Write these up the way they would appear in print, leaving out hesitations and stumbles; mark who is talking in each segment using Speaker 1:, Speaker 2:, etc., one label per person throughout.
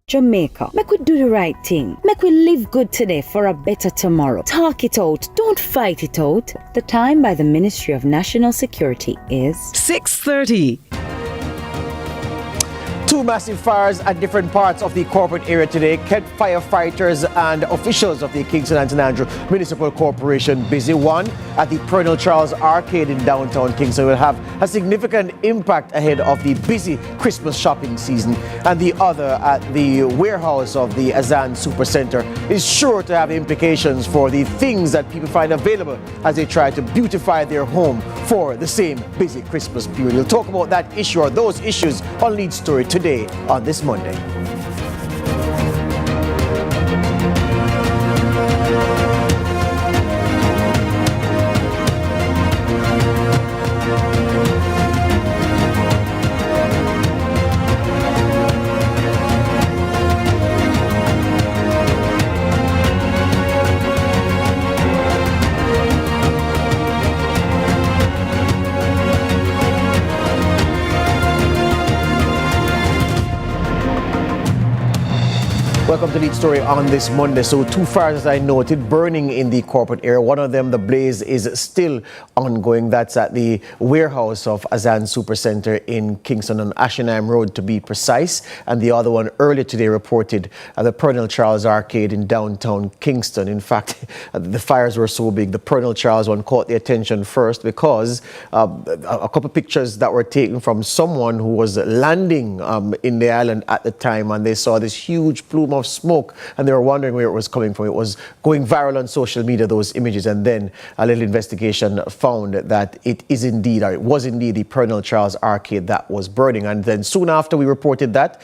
Speaker 1: Jamaica, make we do the right thing. Make we live good today for a better tomorrow. Talk it out. Don't fight it out. The time by the Ministry of National Security is
Speaker 2: 6:30.
Speaker 3: Two massive fires at different parts of the corporate area today kept firefighters and officials of the Kingston and St. Andrew Municipal Corporation busy. One at the Colonel Charles Arcade in downtown Kingston will have a significant impact ahead of the busy Christmas shopping season, and the other at the warehouse of the Azan Supercenter is sure to have implications for the things that people find available as they try to beautify their home for the same busy Christmas period. We'll talk about that issue or those issues on Lead Story today on this Monday. Welcome to Lead Story on this Monday. So two fires, as I noted, burning in the corporate area. One of them, the blaze is still ongoing. That's at the warehouse of Azan Supercenter in Kingston on Ashenham Road, to be precise. And the other one earlier today reported at the Colonel Charles Arcade in downtown Kingston. In fact, the fires were so big. The Colonel Charles one caught the attention first because a couple of pictures that were taken from someone who was landing in the island at the time, and they saw this huge plume of smoke and they were wondering where it was coming from. It was going viral on social media, those images, and then a little investigation found that it was indeed the Colonel Charles Arcade that was burning. And then soon after we reported that,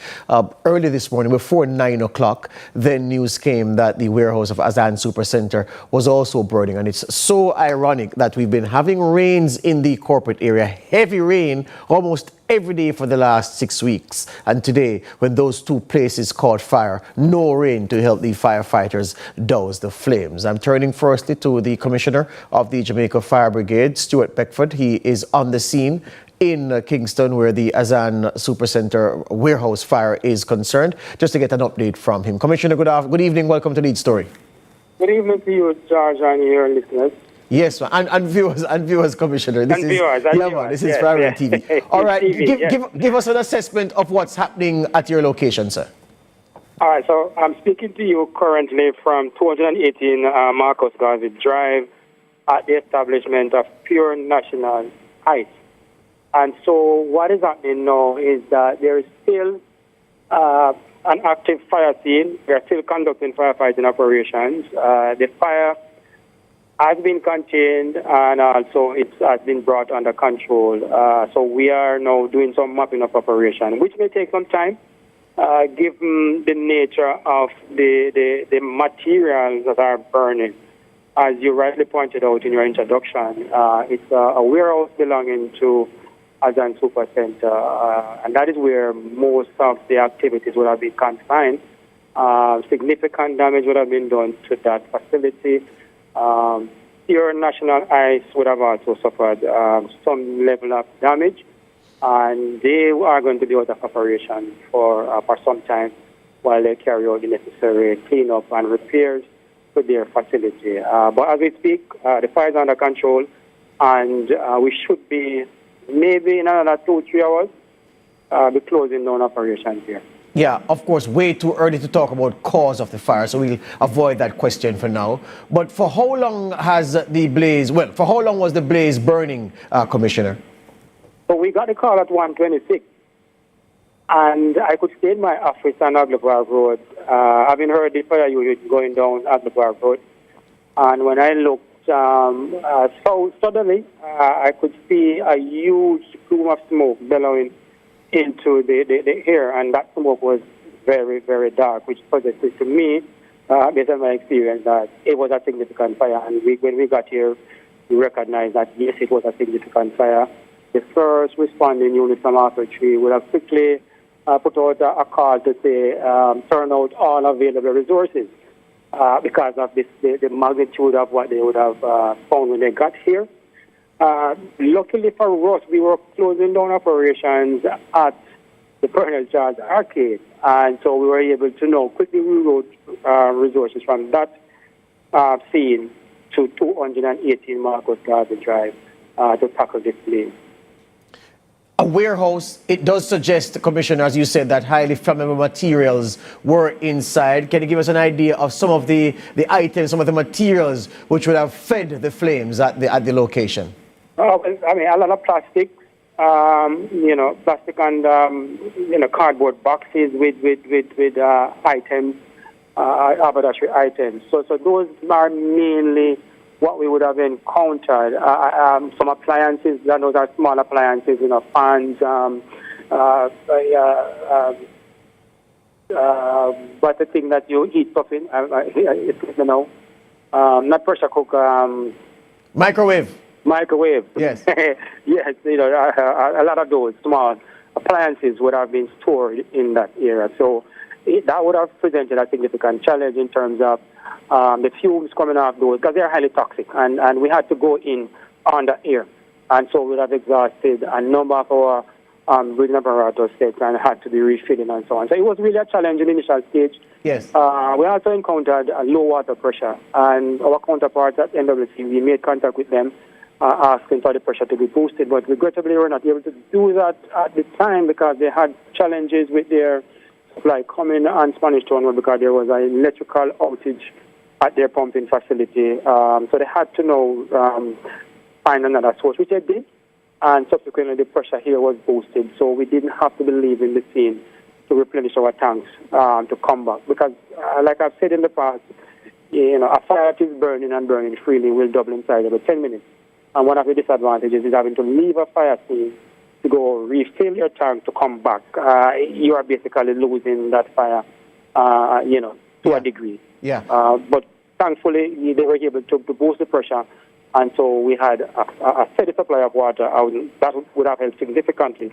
Speaker 3: early this morning before 9 o'clock, then news came that the warehouse of Azan Supercenter was also burning. And it's so ironic that we've been having rains in the corporate area, heavy rain almost every day for the last 6 weeks. And today, when those two places caught fire, no rain to help the firefighters douse the flames. I'm turning firstly to the Commissioner of the Jamaica Fire Brigade, Stuart Beckford. He is on the scene in Kingston where the Azan Supercenter warehouse fire is concerned, just to get an update from him. Commissioner, good evening. Welcome to Lead Story.
Speaker 4: Good evening to you, George, and your listeners.
Speaker 3: Yes, and viewers, Commissioner. This is Brigade TV. All right, give us an assessment of what's happening at your location, sir.
Speaker 4: All right, so I'm speaking to you currently from 218 Marcus Garvey Drive at the establishment of Pure National Ice. And so what is happening now is that there is still an active fire scene. We are still conducting firefighting operations. The fire has been contained, and also it has been brought under control. So we are now doing some mapping of operation, which may take some time, given the nature of the materials that are burning. As you rightly pointed out in your introduction, it's a warehouse belonging to Azan Supercenter, and that is where most of the activities would have been confined. Significant damage would have been done to that facility. Pure National Ice would have also suffered some level of damage, and they are going to be out of operation for some time while they carry out the necessary cleanup and repairs to their facility. But as we speak, the fire is under control, and we should be maybe in another 2-3 hours be closing down operations here.
Speaker 3: Yeah, of course, way too early to talk about cause of the fire, so we'll avoid that question for now. But for how long has the blaze, for how long was the blaze burning, Commissioner?
Speaker 4: So we got the call at 1:26, and I could stay in my office on Aglebar Road. Having heard the fire unit going down Aglebar Road, and when I looked so suddenly, I could see a huge plume of smoke billowing into the air, and that smoke was very, very dark, which suggested to me, based on my experience, that it was a significant fire. And when we got here, we recognized that, yes, it was a significant fire. The first responding unit from Arthur Tree would have quickly put out a call to say, turn out all available resources because of the magnitude of what they would have found when they got here. Luckily for us, we were closing down operations at the Pernell Charles Arcade. And so we were able to know, quickly reroute resources from that scene to 218 Marcus Garvey Drive to tackle this blaze.
Speaker 3: A warehouse, it does suggest, Commissioner, as you said, that highly flammable materials were inside. Can you give us an idea of some of the items, some of the materials which would have fed the flames at the location?
Speaker 4: I mean, a lot of plastic, plastic and, cardboard boxes with items, haberdashery items. So those are mainly what we would have encountered. Some appliances, those are small appliances, fans, but the thing that you heat stuff in, not pressure cooker.
Speaker 3: Microwave.
Speaker 4: Yes. Yes, a lot of those small appliances would have been stored in that area. So that would have presented a significant challenge in terms of the fumes coming off those, because they're highly toxic, and we had to go in on the air. And so we would have exhausted a number of our breathing apparatus sets and had to be refilling and so on. So it was really a challenge in the initial stage.
Speaker 3: Yes.
Speaker 4: We also encountered a low water pressure, and our counterparts at NWC, we made contact with them, asking for the pressure to be boosted, but regrettably we were not able to do that at the time because they had challenges with their supply coming on Spanish Town because there was an electrical outage at their pumping facility. So they had to now find another source, which they did, and subsequently the pressure here was boosted, so we didn't have to be leaving the scene to replenish our tanks to come back. Because, like I've said in the past, a fire that is burning and burning freely will double in size about 10 minutes. And one of the disadvantages is having to leave a fire scene to go refill your tank to come back. You are basically losing that fire, to a degree.
Speaker 3: Yeah.
Speaker 4: But thankfully, they were able to boost the pressure, and so we had a steady supply of water. That would have helped significantly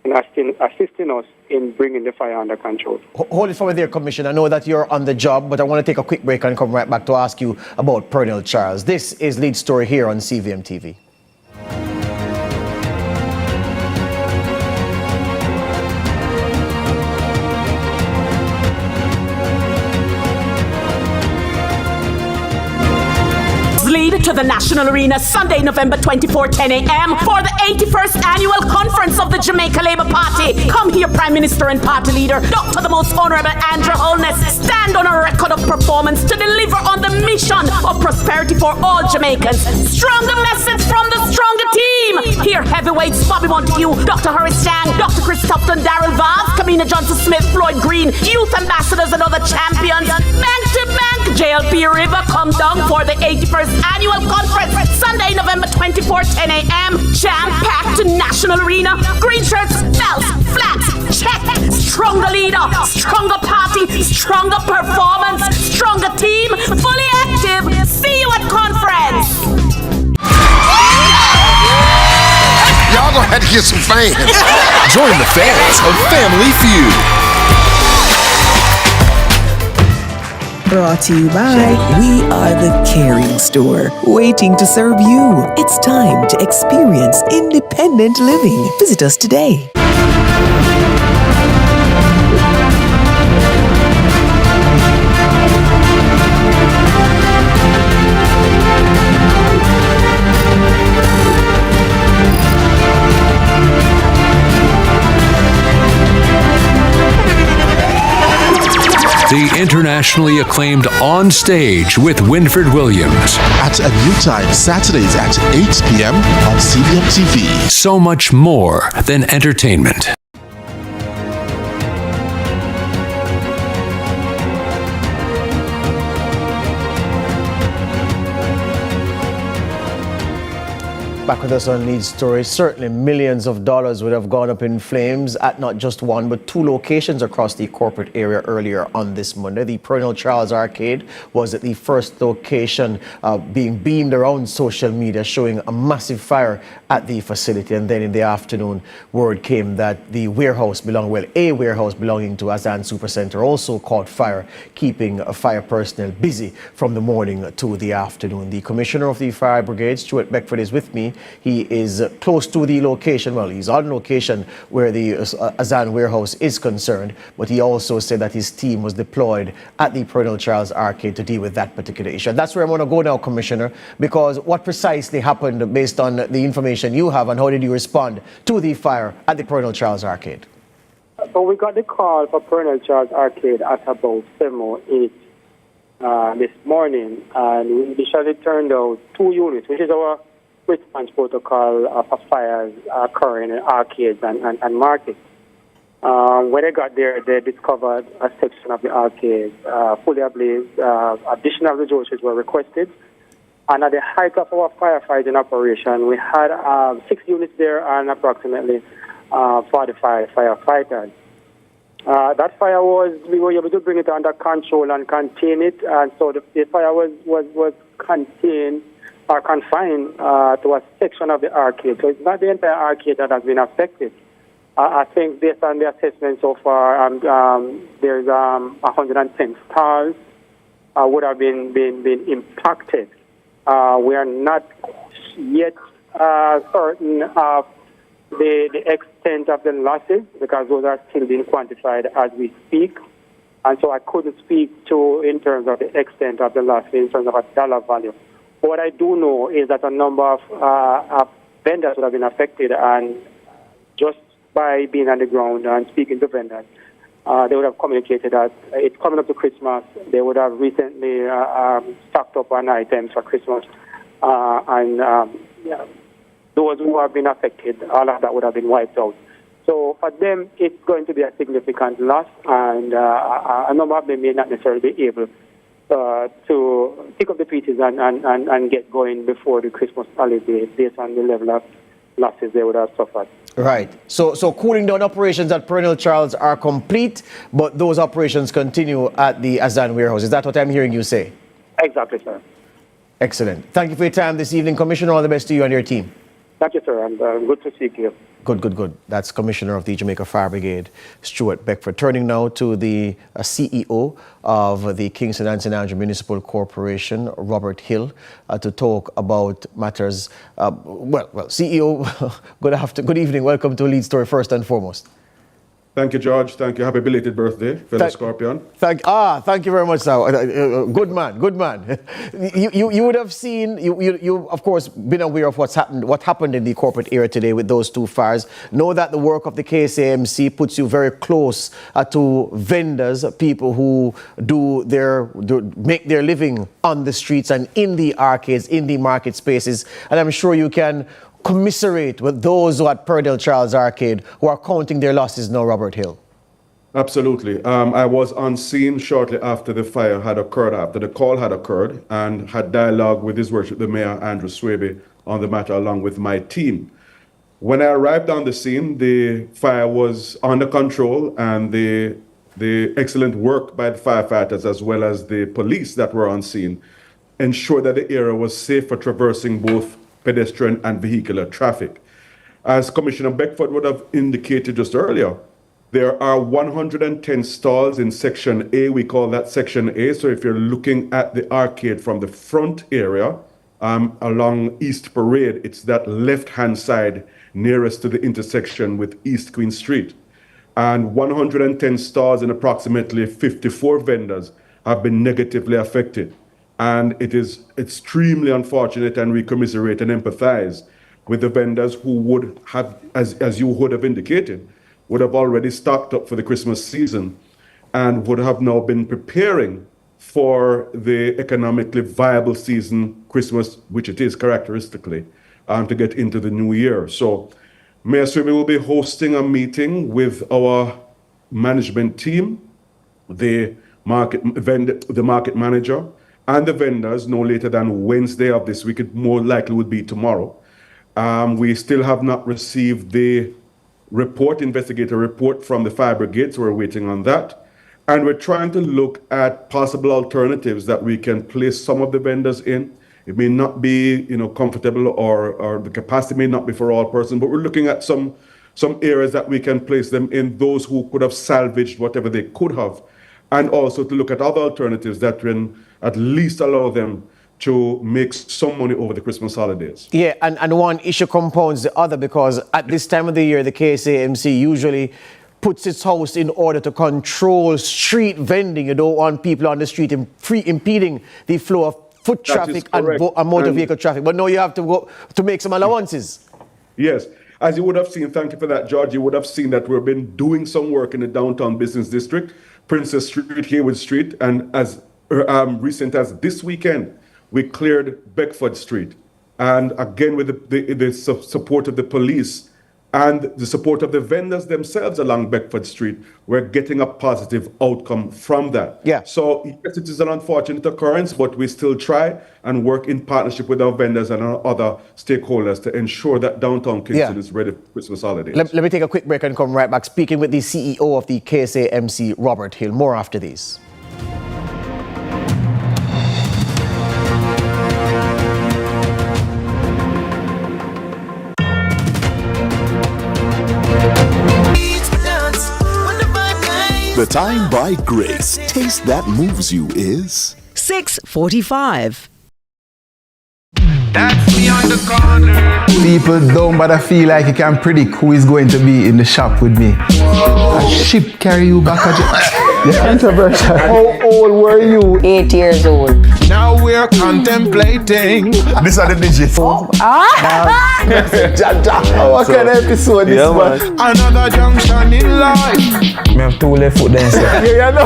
Speaker 4: in assisting us in bringing the fire under control.
Speaker 3: Hold it for me there, Commissioner. I know that you're on the job, but I want to take a quick break and come right back to ask you about Pernell Charles. This is Lead Story here on CVM TV.
Speaker 2: Lead to the National Arena Sunday, November 24, 10 a.m. for the 81st Annual Conference of the Jamaica Labour Party. Come here, Prime Minister and Party Leader, Dr. the Most Honourable Andrew Holness, stand on a record of performance to deliver on the mission of prosperity for all Jamaicans. Stronger message from the stronger team. Here, heavyweights Bobby Montague, Dr. Horace Chang, Dr. Chris Tufton, Darrell Vaz, Kamina Johnson-Smith, Floyd Green, youth ambassadors and other champions. Bank to bank, JLP River, come down for the 81st Annual Conference, Sunday, November 24, 10 a.m. Jam-packed National Arena. Green shirts, belts, flags, check. Stronger leader, stronger party, stronger performance, stronger team, fully active. See you at conference.
Speaker 5: Y'all gonna have to get some fans.
Speaker 6: Join the fans of Family Feud.
Speaker 7: Brought to you by We Are the Caring Store, waiting to serve you. It's time to experience independent living. Visit us today.
Speaker 6: The internationally acclaimed On Stage with Winfred Williams.
Speaker 5: At a new time, Saturdays at 8 p.m. on CVM TV.
Speaker 6: So much more than entertainment.
Speaker 3: Back with us on Lead Story. Certainly millions of dollars would have gone up in flames at not just one but two locations across the corporate area earlier on this Monday. The Pernell Charles Arcade was at the first location being beamed around social media, showing a massive fire at the facility. And then in the afternoon, word came that a warehouse belonging to Azan Supercenter also caught fire, keeping fire personnel busy from the morning to the afternoon. The Commissioner of the Fire Brigade, Stuart Beckford, is with me he is close to the location. Well, he's on location where the Azan warehouse is concerned, but he also said that his team was deployed at the Perennial Charles Arcade to deal with that particular issue. And that's where I want to go now, Commissioner, because what precisely happened based on the information you have, and how did you respond to the fire at the Perennial Charles Arcade?
Speaker 4: So we got the call for Perennial Charles Arcade at about 7 or 8 this morning, and we initially turned out 2 units, which is our response protocol for fires occurring in arcades and markets. When they got there, they discovered a section of the arcade fully ablaze. Additional resources were requested. And at the height of our firefighting operation, we had 6 units there and approximately 45 firefighters. That fire we were able to bring it under control and contain it. And so the fire was contained or confined to a section of the arcade. So it's not the entire arcade that has been affected. I think based on the assessment so far, there's 110 stalls would have been impacted. We are not yet certain of the extent of the losses because those are still being quantified as we speak. And so I couldn't speak to in terms of the extent of the losses in terms of a dollar value. But what I do know is that a number of vendors would have been affected, and just by being on the ground and speaking to vendors, they would have communicated that it's coming up to Christmas. They would have recently stocked up on items for Christmas. Those who have been affected, all of that would have been wiped out. So for them, it's going to be a significant loss, and a number of them may not necessarily be able to pick up the pieces and get going before the Christmas holiday based on the level of losses they would have suffered.
Speaker 3: Right. So cooling down operations at Perennial Charles are complete, but those operations continue at the Azan warehouse. Is that what I'm hearing you say?
Speaker 4: Exactly, sir.
Speaker 3: Excellent. Thank you for your time this evening, Commissioner. All the best to you and your team.
Speaker 4: Thank you, sir, and good to speak to you.
Speaker 3: Good. That's Commissioner of the Jamaica Fire Brigade, Stuart Beckford. Turning now to the CEO of the Kingston and St. Andrew Municipal Corporation, Robert Hill, to talk about matters. CEO, good evening. Welcome to Lead Story first and foremost.
Speaker 8: Thank you, George. Thank you. Happy belated birthday, fellow Scorpion.
Speaker 3: Thank you very much, sir. Good man. You would have seen, you of course been aware of what happened in the corporate area today with those 2 fires. Know that the work of the KSAMC puts you very close to vendors, people who make their living on the streets and in the arcades, in the market spaces, and I'm sure you can commiserate with those who at Perennial Charles Arcade who are counting their losses now, Robert Hill.
Speaker 8: Absolutely. I was on scene shortly after the fire had occurred, after the call had occurred, and had dialogue with His Worship the Mayor, Andrew Swaby, on the matter along with my team. When I arrived on the scene, the fire was under control, and the excellent work by the firefighters as well as the police that were on scene ensured that the area was safe for traversing both pedestrian and vehicular traffic. As Commissioner Beckford would have indicated just earlier, there are 110 stalls in Section A. We call that Section A. So if you're looking at the arcade from the front area along East Parade, it's that left-hand side nearest to the intersection with East Queen Street. And 110 stalls and approximately 54 vendors have been negatively affected. And it is extremely unfortunate, and we commiserate and empathize with the vendors who would have, as you would have indicated, would have already stocked up for the Christmas season and would have now been preparing for the economically viable season, Christmas, which it is characteristically, to get into the new year. So Mayor Swaby will be hosting a meeting with our management team, the market manager, and the vendors no later than Wednesday of this week. It more likely would be tomorrow. We still have not received the investigator report from the fire brigade, so we're waiting on that. And we're trying to look at possible alternatives that we can place some of the vendors in. It may not be, comfortable, or the capacity may not be for all persons, but we're looking at some areas that we can place them in, those who could have salvaged whatever they could have, and also to look at other alternatives that can at least allow them to make some money over the Christmas holidays.
Speaker 3: Yeah, and one issue compounds the other, because at this time of the year, the KSAMC usually puts its house in order to control street vending. You don't want people on the street impeding the flow of foot traffic and motor vehicle traffic. But now you have to go to make some allowances.
Speaker 8: Yes. As you would have seen, thank you for that, George, you would have seen that we've been doing some work in the downtown business district, Princess Street, Haywood Street, and as recent as this weekend, we cleared Beckford Street. And again, with the support of the police and the support of the vendors themselves along Beckford Street, we're getting a positive outcome from that.
Speaker 3: Yeah.
Speaker 8: So yes, it is an unfortunate occurrence, but we still try and work in partnership with our vendors and our other stakeholders to ensure that downtown Kingston is ready for Christmas holidays.
Speaker 3: Let me take a quick break and come right back, speaking with the CEO of the KSAMC, Robert Hill. More after this.
Speaker 6: The time by Grace. Taste that moves you is
Speaker 9: 6:45.
Speaker 10: That's me on the corner. People don't bother feel like you can predict who is going to be in the shop with me. A ship carry you back at controversial. How old were you?
Speaker 11: 8 years old.
Speaker 10: Now we're contemplating. These are the digits. What kind of episode this one? Another junction in life. I have 2 left foot then, sir. Yeah, know.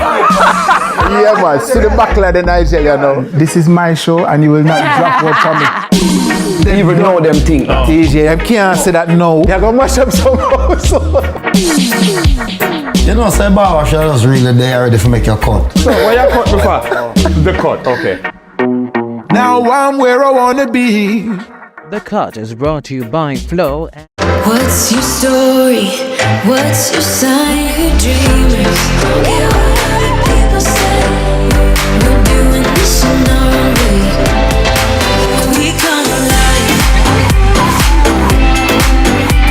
Speaker 10: Yeah, man. See the buckle of the Nigel, you know. This is my show, and you will not drop word from me. They even know them things. TJ, I can't say that no. You're going to mash up some house.
Speaker 12: You know, say barber shop is really there ready to make your cut.
Speaker 10: So, what you cut before? The cut, okay. Now I'm where I want to be.
Speaker 13: The Cut is brought to you by Flow.
Speaker 14: What's your story? What's your sign? Who dreamers? Don't care what other people say. We're doing this in our way. We come alive.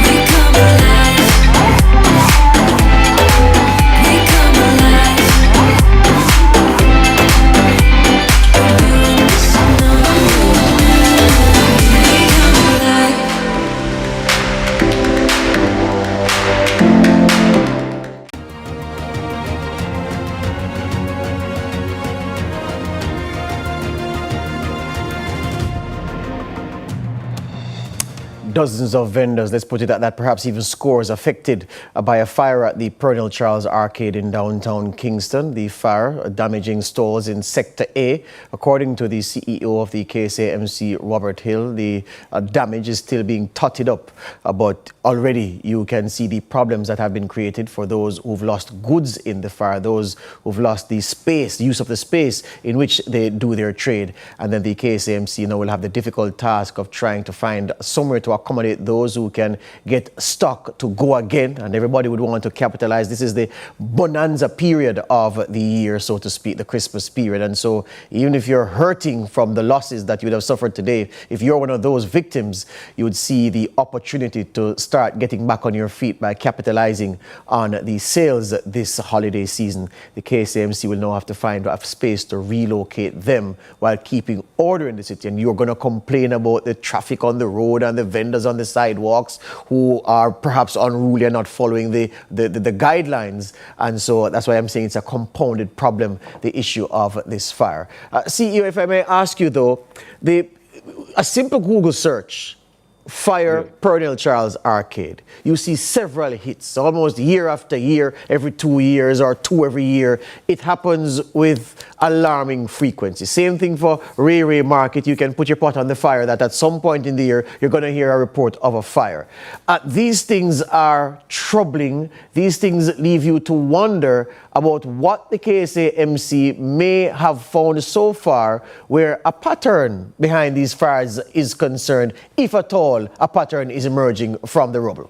Speaker 14: We come alive. We come alive. We're doing this in our way. We come alive.
Speaker 3: Dozens of vendors, let's put it at that, perhaps even scores, affected by a fire at the Pernell Charles Arcade in downtown Kingston. The fire damaging stores in Sector A. According to the CEO of the KSAMC, Robert Hill, the damage is still being totted up, but already you can see the problems that have been created for those who've lost goods in the fire, those who've lost the space, the use of the space in which they do their trade. And then the KSAMC now will have the difficult task of trying to find somewhere to accommodate those who can get stock to go again, and everybody would want to capitalize. This is the bonanza period of the year, so to speak, the Christmas period. And so even if you're hurting from the losses that you would have suffered today, if you're one of those victims, you would see the opportunity to start getting back on your feet by capitalizing on the sales this holiday season. The KSAMC will now have to find a space to relocate them while keeping order in the city. And you're going to complain about the traffic on the road and the vendors on the sidewalks who are perhaps unruly and not following the guidelines. And so that's why I'm saying it's a compounded problem, the issue of this fire. CEO, if I may ask you though, a simple Google search, fire Pernell Charles Arcade, you see several hits almost year after year, every 2 years or 2 every year. It happens with alarming frequency. Same thing for Ray Market. You can put your pot on the fire that at some point in the year you're going to hear a report of a fire. These things are troubling. These things leave you to wonder about what the KSAMC may have found so far, where a pattern behind these fires is concerned, if at all a pattern is emerging from the rubble.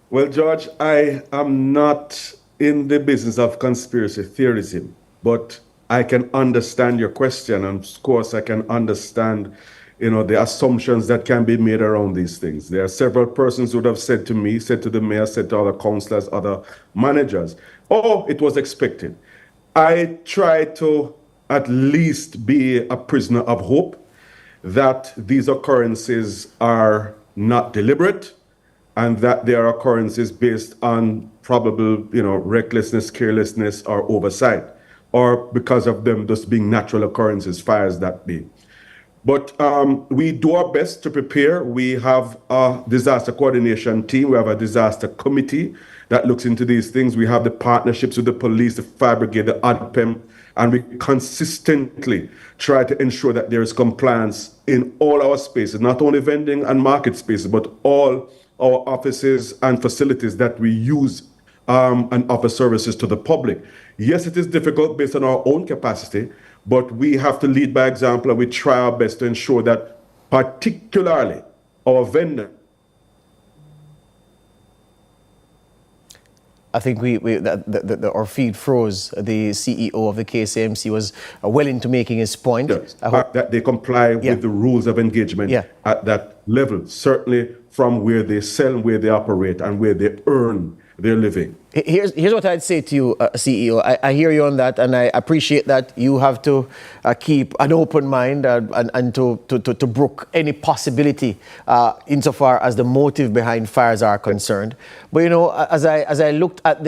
Speaker 8: Well, George, I am not in the business of conspiracy theorism, but I can understand your question, and of course I can understand, the assumptions that can be made around these things. There are several persons who would have said to me, said to the mayor, said to other councillors, other managers, oh, it was expected. I try to at least be a prisoner of hope that these occurrences are not deliberate and that they are occurrences based on probable, recklessness, carelessness, or oversight, or because of them just being natural occurrences, fires that be. But we do our best to prepare. We have a disaster coordination team. We have a disaster committee that looks into these things. We have the partnerships with the police, the fire brigade, the ADPEM, and we consistently try to ensure that there is compliance in all our spaces, not only vending and market spaces, but all our offices and facilities that we use and offer services to the public. Yes, it is difficult based on our own capacity, but we have to lead by example, and we try our best to ensure that particularly our vendor.
Speaker 3: I think our feed froze. The CEO of the KCMC was well into making his point.
Speaker 8: Yes, that they comply with the rules of engagement at that level, certainly from where they sell, where they operate, and where they earn their living.
Speaker 3: Here's what I'd say to you, CEO. I hear you on that, and I appreciate that you have to keep an open mind and to brook any possibility insofar as the motive behind fires are concerned. But as I looked at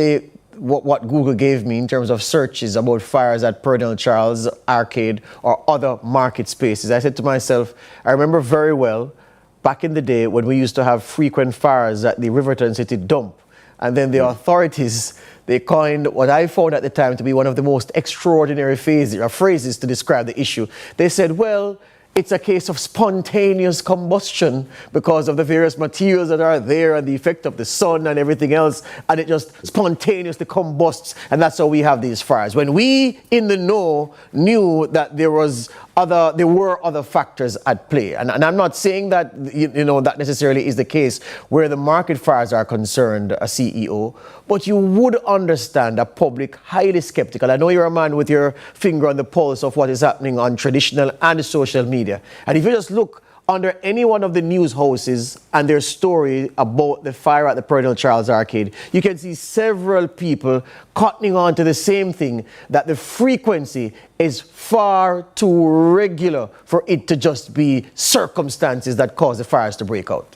Speaker 3: what Google gave me in terms of searches about fires at Pernell Charles Arcade or other market spaces, I said to myself, I remember very well back in the day when we used to have frequent fires at the Riverton City dump. And then the authorities, they coined what I found at the time to be one of the most extraordinary phrases to describe the issue. They said, well, it's a case of spontaneous combustion because of the various materials that are there and the effect of the sun and everything else, and it just spontaneously combusts, and that's how we have these fires. When we in the know knew that there were other factors at play, and I'm not saying that that necessarily is the case where the market fires are concerned, a CEO, but you would understand a public highly skeptical. I know you're a man with your finger on the pulse of what is happening on traditional and social media. And if you just look under any one of the news houses and their story about the fire at the Pernell Charles Arcade, you can see several people cottoning on to the same thing, that the frequency is far too regular for it to just be circumstances that cause the fires to break out.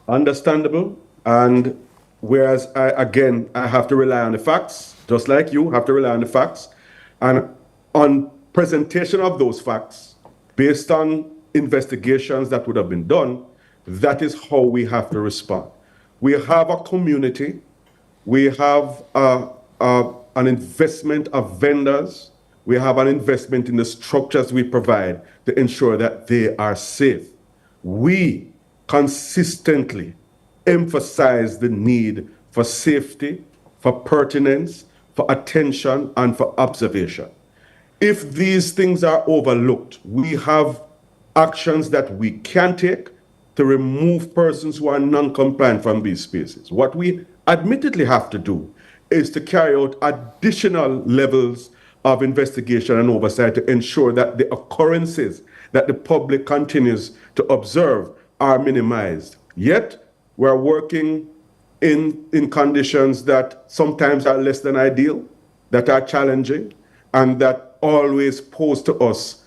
Speaker 8: Understandable. And whereas I have to rely on the facts, just like you have to rely on the facts. And on presentation of those facts, based on investigations that would have been done, that is how we have to respond. We have a community, we have an investment of vendors, we have an investment in the structures we provide to ensure that they are safe. We consistently emphasize the need for safety, for pertinence, for attention, and for observation. If these things are overlooked, we have actions that we can take to remove persons who are non-compliant from these spaces. What we admittedly have to do is to carry out additional levels of investigation and oversight to ensure that the occurrences that the public continues to observe are minimized. Yet, we're working in conditions that sometimes are less than ideal, that are challenging, and that always pose to us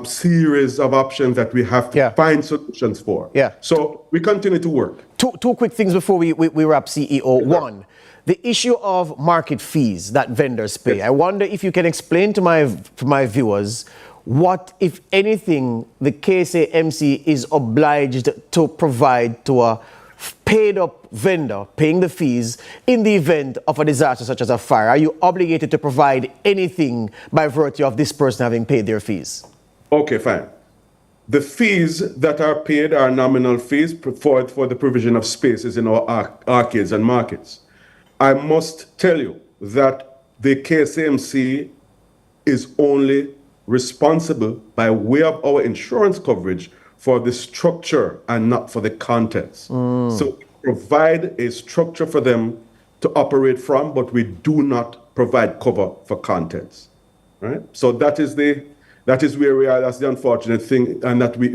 Speaker 8: series of options that we have to find solutions for. So we continue to work.
Speaker 3: Two quick things before we wrap, CEO. One, the issue of market fees that vendors pay. I wonder if you can explain to my viewers what, if anything, the KCMC is obliged to provide to a paid up vendor paying the fees in the event of a disaster such as a fire. Are you obligated to provide anything by virtue of this person having paid their fees?
Speaker 8: Okay, fine. The fees that are paid are nominal fees for the provision of spaces in our arcades and markets. I must tell you that the KCMC is only responsible by way of our insurance coverage for the structure and not for the contents. So we provide a structure for them to operate from, but we do not provide cover for contents, right? So that is where we are. That's the unfortunate thing, and that we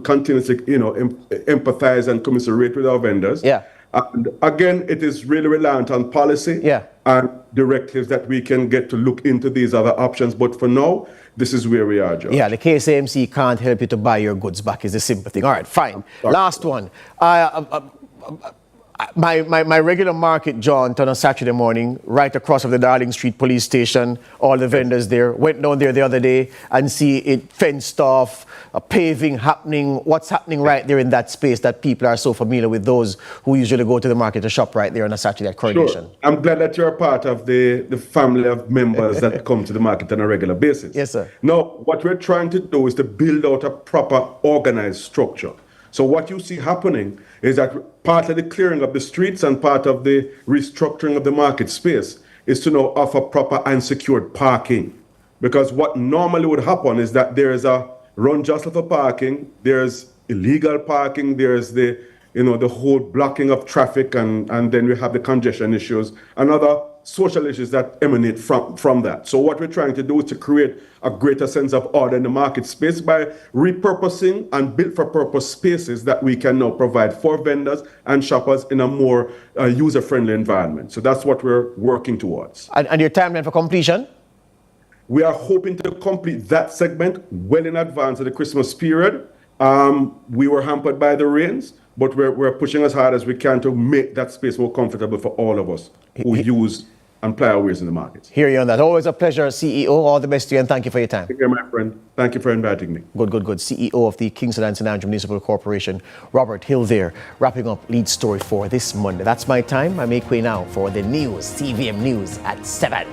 Speaker 8: continue to empathize and commiserate with our vendors. And again, it is really reliant on policy and directives that we can get to look into these other options. But for now, this is where we are, George.
Speaker 3: Yeah, the KSAMC can't help you to buy your goods back is the simple thing. All right, fine.
Speaker 8: Sorry.
Speaker 3: Last one. My regular market jaunt on a Saturday morning, right across of the Darling Street police station, all the vendors there, went down there the other day and see it fenced off, paving happening. What's happening right there in that space that people are so familiar with, those who usually go to the market to shop right there on a Saturday at Coronation?
Speaker 8: Sure. I'm glad that you're a part of the family of members that come to the market on a regular basis.
Speaker 3: Yes, sir.
Speaker 8: Now, what we're trying to do is to build out a proper organized structure. So what you see happening is that part of the clearing of the streets and part of the restructuring of the market space is to now offer proper and secured parking. Because what normally would happen is that there is a run jostle for parking, there's illegal parking, there's the whole blocking of traffic, and then we have the congestion issues and other social issues that emanate from that. So what we're trying to do is to create a greater sense of order in the market space by repurposing and built for purpose spaces that we can now provide for vendors and shoppers in a more user-friendly environment. So that's what we're working towards.
Speaker 3: And your timeline for completion?
Speaker 8: We are hoping to complete that segment well in advance of the Christmas period. We were hampered by the rains, but we're pushing as hard as we can to make that space more comfortable for all of us who use and ply our wares in the market.
Speaker 3: Hear you on that. Always a pleasure, CEO. All the best to you and thank you for your time.
Speaker 8: Take care, my friend. Thank you for inviting me.
Speaker 3: Good. CEO of the Kingston and St. Andrew Municipal Corporation, Robert Hill there, wrapping up Lead Story for this Monday. That's my time. I make way now for the news, CVM News at 7.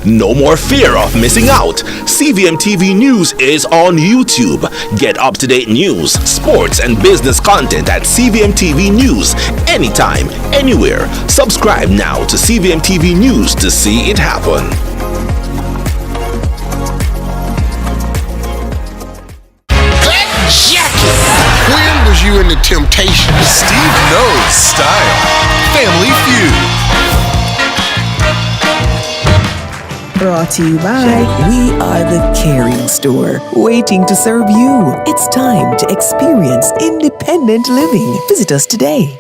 Speaker 6: No more fear of missing out. CVM TV News is on YouTube. Get up-to-date news, sports, and business content at CVM TV News anytime, anywhere. Subscribe now to CVM TV News to see it happen.
Speaker 11: When was you in the temptation?
Speaker 5: Steve knows style. Family Feud.
Speaker 7: Brought to you by We Are the Caring Store, waiting to serve you. It's time to experience independent living. Visit us today.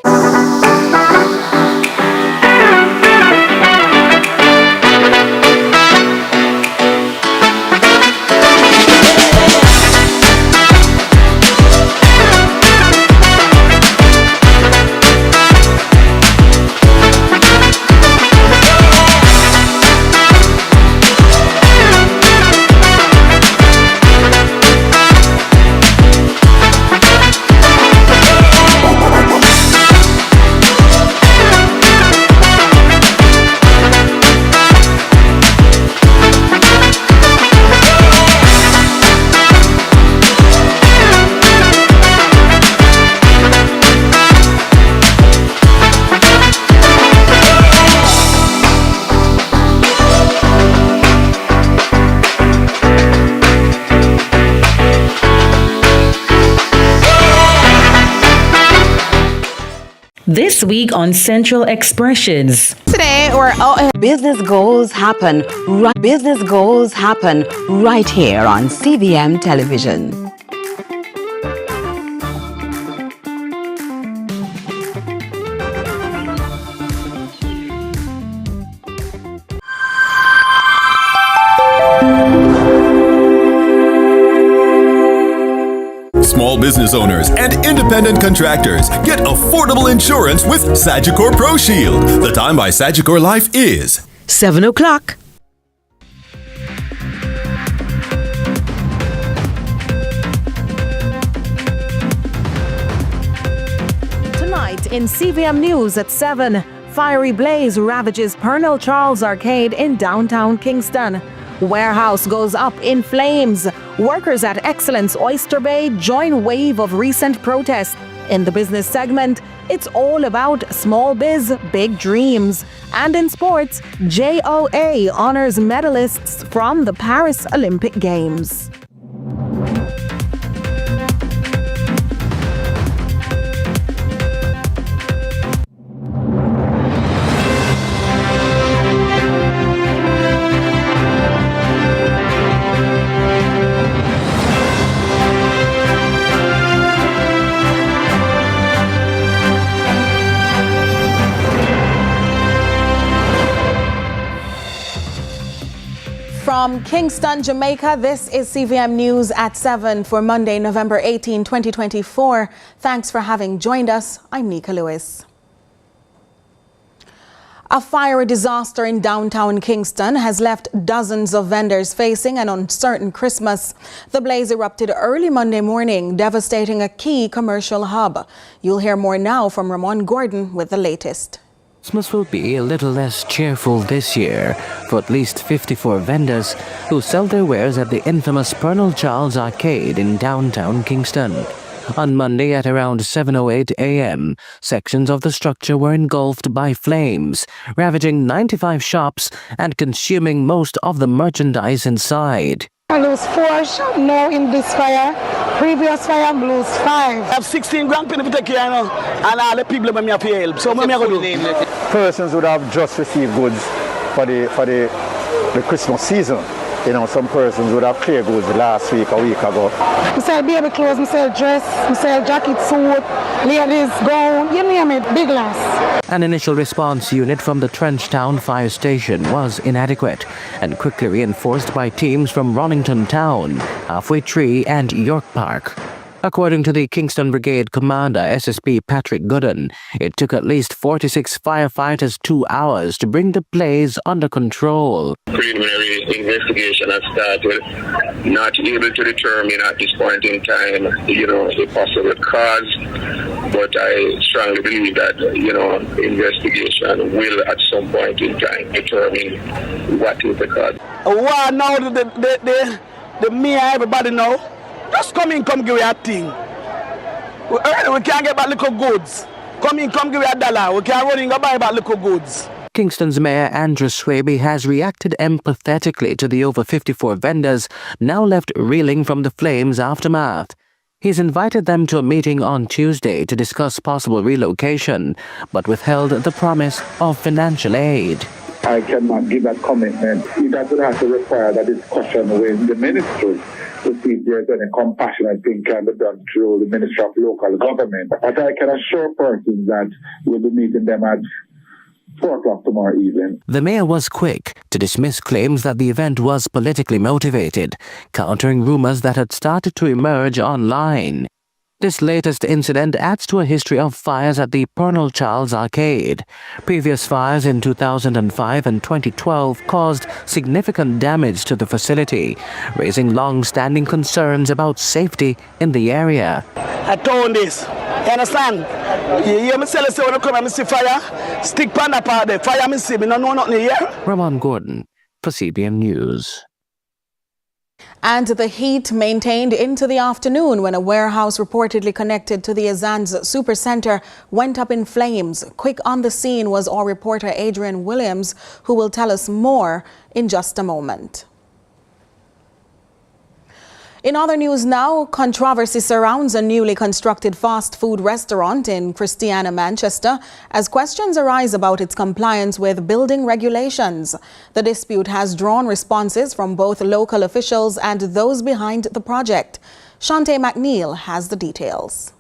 Speaker 15: This week on Central Expressions.
Speaker 2: Today we're business goals happen right here on CVM Television.
Speaker 16: Small business owners and independent contractors get affordable insurance with Sagicor Pro Shield. The time by Sagicor Life is
Speaker 9: 7 o'clock.
Speaker 17: Tonight in CVM News at 7, fiery blaze ravages Pernell Charles Arcade in downtown Kingston. Warehouse goes up in flames. Workers at Excellence Oyster Bay join wave of recent protests. In the business segment, it's all about small biz, big dreams. And in sports, JOA honors medalists from the Paris Olympic Games. From Kingston, Jamaica, this is CVM News at 7 for Monday, November 18, 2024. Thanks for having joined us. I'm Nika Lewis. A fiery disaster in downtown Kingston has left dozens of vendors facing an uncertain Christmas. The blaze erupted early Monday morning, devastating a key commercial hub. You'll hear more now from Ramon Gordon with the latest.
Speaker 13: Christmas will be a little less cheerful this year for at least 54 vendors who sell their wares at the infamous Pernal Charles Arcade in downtown Kingston. On Monday at around 7:08 a.m., sections of the structure were engulfed by flames, ravaging 95 shops and consuming most of the merchandise inside.
Speaker 18: I lose 4 shops now in this fire. Previous fire, I lose 5.
Speaker 19: I have 16 grand people to take care of, and all the people when me have to help. So what am I going to do?
Speaker 10: Persons would have just received goods for the Christmas season. You know, some persons would have cleared goods last week, a week ago.
Speaker 18: I sell baby clothes, I sell dress, I sell jacket, suit, ladies, gown, you name it, big loss.
Speaker 13: An initial response unit from the Trenchtown Fire Station was inadequate and quickly reinforced by teams from Ronington Town, Halfway Tree and York Park. According to the Kingston Brigade Commander, SSP Patrick Gooden, it took at least 46 firefighters 2 hours to bring the blaze under control.
Speaker 20: Preliminary investigation has started, not able to determine at this point in time, the possible cause, but I strongly believe that, investigation will at some point in time determine what is the cause.
Speaker 19: Wow, now the me and everybody know. Just come in, come give me a thing. We can't get back little goods. Come in, come give me $1. We can't run in and buy back little goods.
Speaker 13: Kingston's Mayor Andrew Swaby has reacted empathetically to the over 54 vendors now left reeling from the flames' aftermath. He's invited them to a meeting on Tuesday to discuss possible relocation, but withheld the promise of financial aid.
Speaker 21: I cannot give that commitment. That would have to require that discussion with the ministry to see if there's any compassionate thing can be done through the Ministry of Local Government. But I can assure persons that we'll be meeting them at 4 o'clock tomorrow evening.
Speaker 13: The mayor was quick to dismiss claims that the event was politically motivated, countering rumors that had started to emerge online. This latest incident adds to a history of fires at the Pernal Charles Arcade. Previous fires in 2005 and 2012 caused significant damage to the facility, raising long-standing concerns about safety in the area.
Speaker 19: I told this. You understand? You hear me say when I come and see fire, stick pan up out there. Fire me see, me no know nothing here.
Speaker 13: Ramon Gordon for CVM News.
Speaker 17: And the heat maintained into the afternoon when a warehouse reportedly connected to the Azan's Supercenter went up in flames. Quick on the scene was our reporter Adrian Williams, who will tell us more in just a moment. In other news now, controversy surrounds a newly constructed fast food restaurant in Christiana, Manchester, as questions arise about its compliance with building regulations. The dispute has drawn responses from both local officials and those behind the project. Shante McNeil has the details.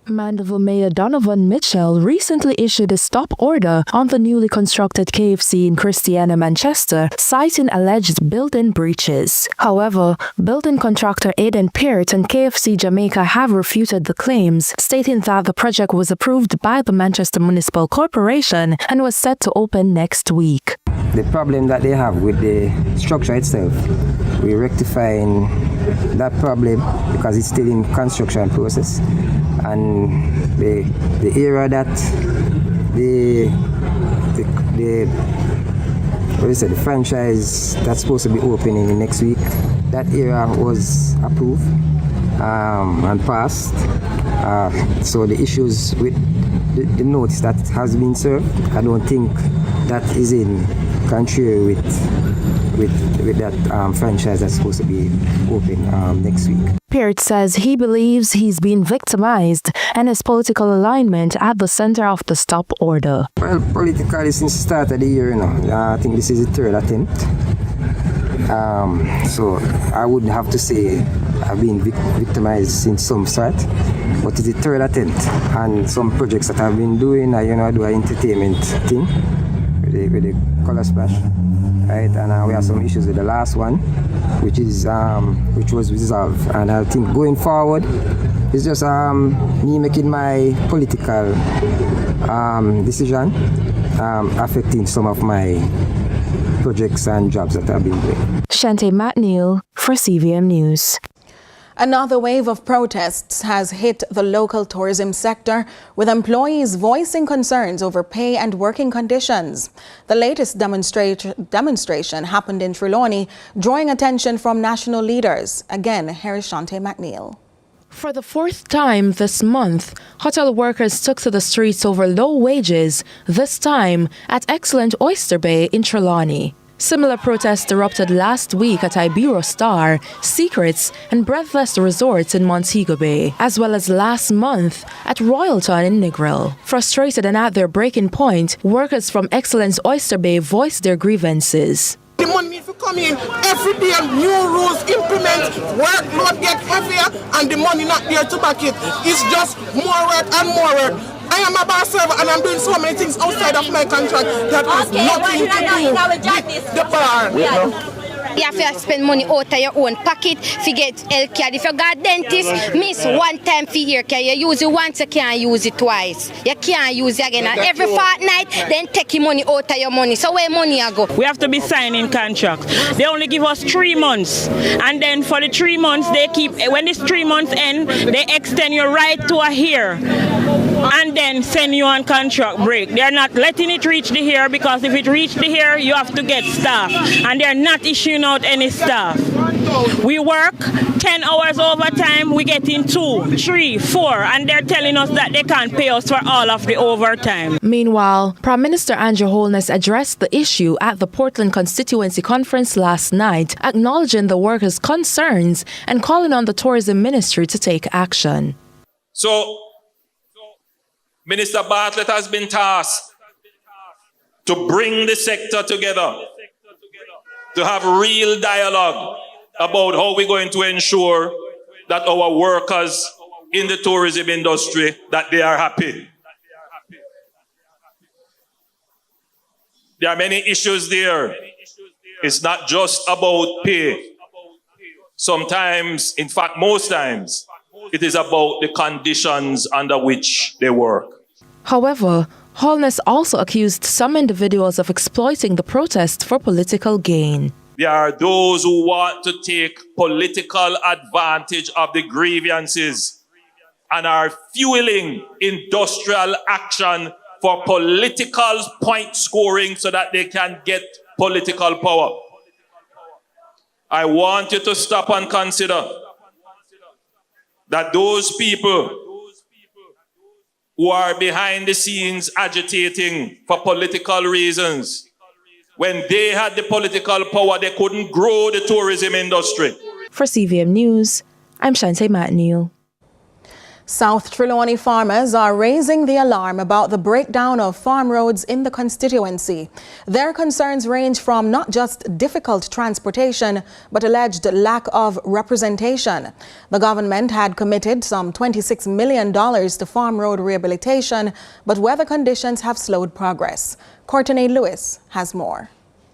Speaker 22: Mandeville Mayor Donovan Mitchell recently issued a stop order on the newly constructed KFC in Christiana, Manchester, citing alleged built-in breaches. However, building contractor Aiden Peart and KFC Jamaica have refuted the claims, stating that the project was approved by the Manchester Municipal Corporation and was set to open next week.
Speaker 23: The problem that they have with the structure itself, we're rectifying that problem because it's still in construction process. And the area that the franchise that's supposed to be opening next week, that area was approved and passed, So the issues with the notice that has been served, I don't think that is in contrary with that franchise that's supposed to be open next week.
Speaker 22: Peart says he believes he's been victimized and his political alignment at the center of the stop order.
Speaker 23: Well, politically since the start of the year, I think this is the third attempt. So I would have to say I've been victimized since some start, but it's the third attempt. And some projects that I've been doing, I do an entertainment thing with the color splash, right? And we have some issues with the last one, which was resolved. And I think going forward, it's just me making my political decision affecting some of my projects and jobs that I've been doing.
Speaker 22: Shante McNeil for CVM News.
Speaker 17: Another wave of protests has hit the local tourism sector, with employees voicing concerns over pay and working conditions. The latest demonstration happened in Trelawney, drawing attention from national leaders. Again, here is Shante McNeil.
Speaker 22: For the fourth time this month, hotel workers took to the streets over low wages, this time at Excellent Oyster Bay in Trelawney. Similar protests erupted last week at Ibero Star, Secrets, and Breathless Resorts in Montego Bay, as well as last month at Royalton in Negril. Frustrated and at their breaking point, workers from Excellence Oyster Bay voiced their grievances.
Speaker 1: The money needs to come in every day, and new rules implement, workload get heavier, and the money not there to back it. It's just more work and more work. I am a bar server and I'm doing so many things outside of my contract that has nothing to do with the bar.
Speaker 4: You have to spend money out of your own pocket to get health care. If you got dentist, miss one time for ear care. You use it once, you can't use it twice. You can't use it again. And every fortnight, then take your money out of your money. So where money I go?
Speaker 12: We have to be signing contracts. They only give us 3 months. And then for the 3 months, they keep, when this 3 months end, they extend you right to a year. And then send you on contract break. They're not letting it reach the year, because if it reach the year, you have to get staff. And they're not issuing out any staff. We work 10 hours overtime, we get in 2, 3, 4, and they're telling us that they can't pay us for all of the overtime.
Speaker 22: Meanwhile, Prime Minister Andrew Holness addressed the issue at the Portland Constituency Conference last night, acknowledging the workers' concerns and calling on the Tourism Ministry to take action.
Speaker 24: So, Minister Bartlett has been tasked to bring the sector together, to have real dialogue about how we're going to ensure that our workers in the tourism industry, that they are happy. There are many issues there. It's not just about pay. Sometimes, in fact, most times, it is about the conditions under which they work.
Speaker 22: However, Holness also accused some individuals of exploiting the protest for political gain.
Speaker 24: There are those who want to take political advantage of the grievances and are fueling industrial action for political point scoring so that they can get political power. I want you to stop and consider that those people who are behind the scenes agitating for political reasons, when they had the political power, they couldn't grow the tourism industry.
Speaker 22: For CVM News, I'm Shante McNeil.
Speaker 17: South Trelawney farmers are raising the alarm about the breakdown of farm roads in the constituency. Their concerns range from not just difficult transportation, but alleged lack of representation. The government had committed some $26 million to farm road rehabilitation, but weather conditions have slowed progress. Courtney Lewis has more.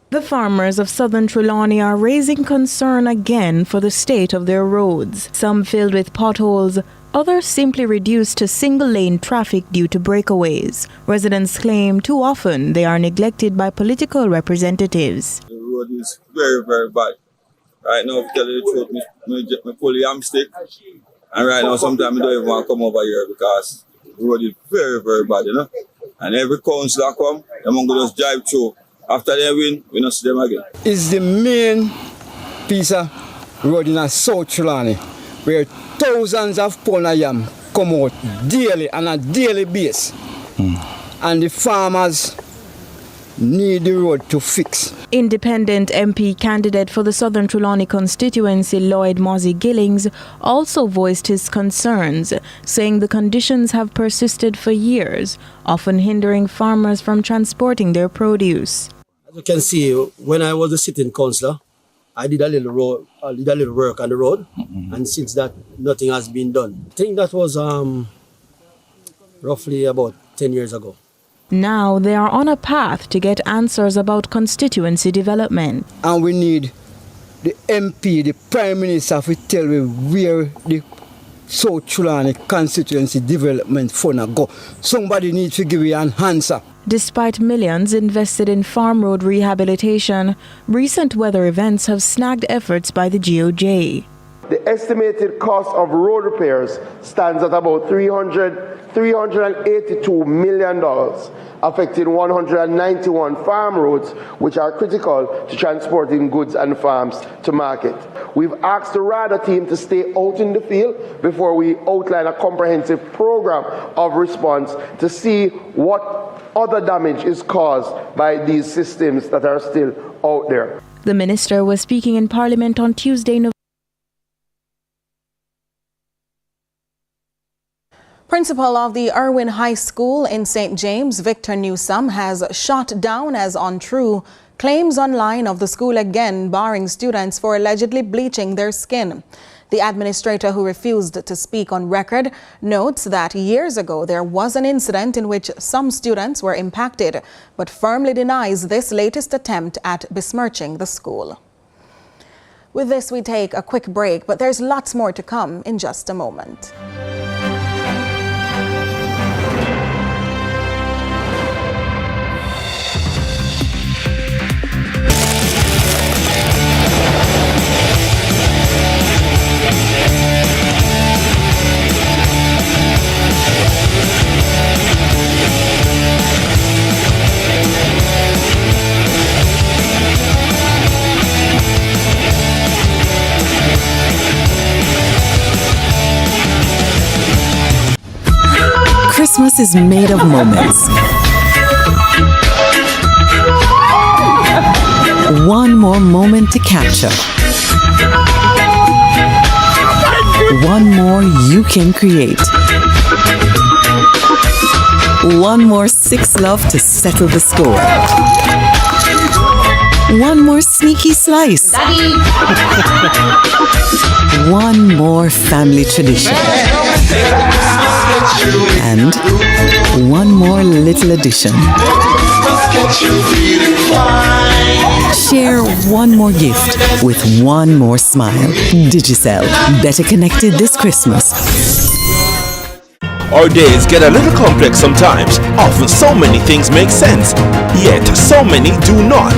Speaker 25: The farmers of southern Trelawney are raising concern again for the state of their roads, some filled with potholes, others simply reduced to single-lane traffic due to breakaways. Residents claim too often they are neglected by political representatives.
Speaker 26: The road is very, very bad. Right now, to tell you the truth, I pull the arm stick, and right now sometimes I don't even want to come over here because the road is very, very bad, you know. And every councillor come, they're going to just drive through. After they win, we don't see them again.
Speaker 27: It's the main piece of road in South Trelawney, where thousands of pounds of yam
Speaker 3: come out daily on a daily basis. And the farmers need the road to fix.
Speaker 25: Independent MP candidate for the Southern Trelawney constituency, Lloyd Mozzie Gillings, also voiced his concerns, saying the conditions have persisted for years, often hindering farmers from transporting their produce.
Speaker 3: As you can see, when I was a sitting councillor, I did a little work on the road, and since that, nothing has been done. I think that was roughly about 10 years ago.
Speaker 25: Now they are on a path to get answers about constituency development.
Speaker 3: And we need the MP, the Prime Minister, to tell me where the South Trelawney constituency development fund go. Somebody needs to give me an answer.
Speaker 25: Despite millions invested in farm road rehabilitation, recent weather events have snagged efforts by the GOJ.
Speaker 5: The estimated cost of road repairs stands at about $382 million, affecting 191 farm roads, which are critical to transporting goods and farms to market. We've asked the RADA team to stay out in the field before we outline a comprehensive program of response to see what other damage is caused by these systems that are still out there.
Speaker 25: The minister was speaking in Parliament on Tuesday,
Speaker 17: Principal of the Irwin High School in St. James, Victor Newsome, has shot down as untrue claims online of the school again barring students for allegedly bleaching their skin. The administrator, who refused to speak on record, notes that years ago there was an incident in which some students were impacted, but firmly denies this latest attempt at besmirching the school. With this, we take a quick break, but there's lots more to come in just a moment.
Speaker 7: Christmas is made of moments. One more moment to capture. One more you can create. One more Six Love to settle the score. One more sneaky slice. One more family tradition. And one more little addition. Share one more gift with one more smile. Digicel, better connected this Christmas.
Speaker 6: Our days get a little complex sometimes. Often so many things make sense, yet so many do not.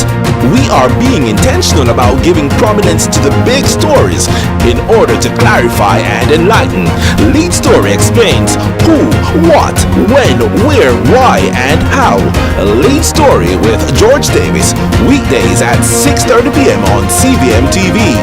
Speaker 6: We are being intentional about giving prominence to the big stories in order to clarify and enlighten. Lead Story explains who, what, when, where, why, and how. Lead Story with George Davis, weekdays at 6:30 p.m. on CVM TV.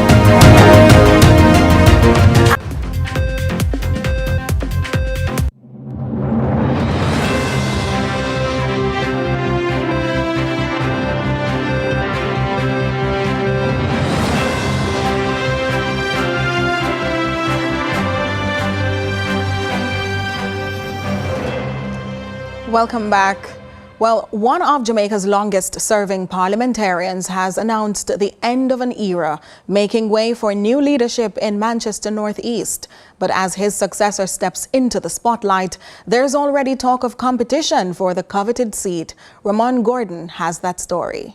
Speaker 17: Welcome back. Well, one of Jamaica's longest-serving parliamentarians has announced the end of an era, making way for new leadership in Manchester North East. But as his successor steps into the spotlight, there's already talk of competition for the coveted seat. Ramon Gordon has that story.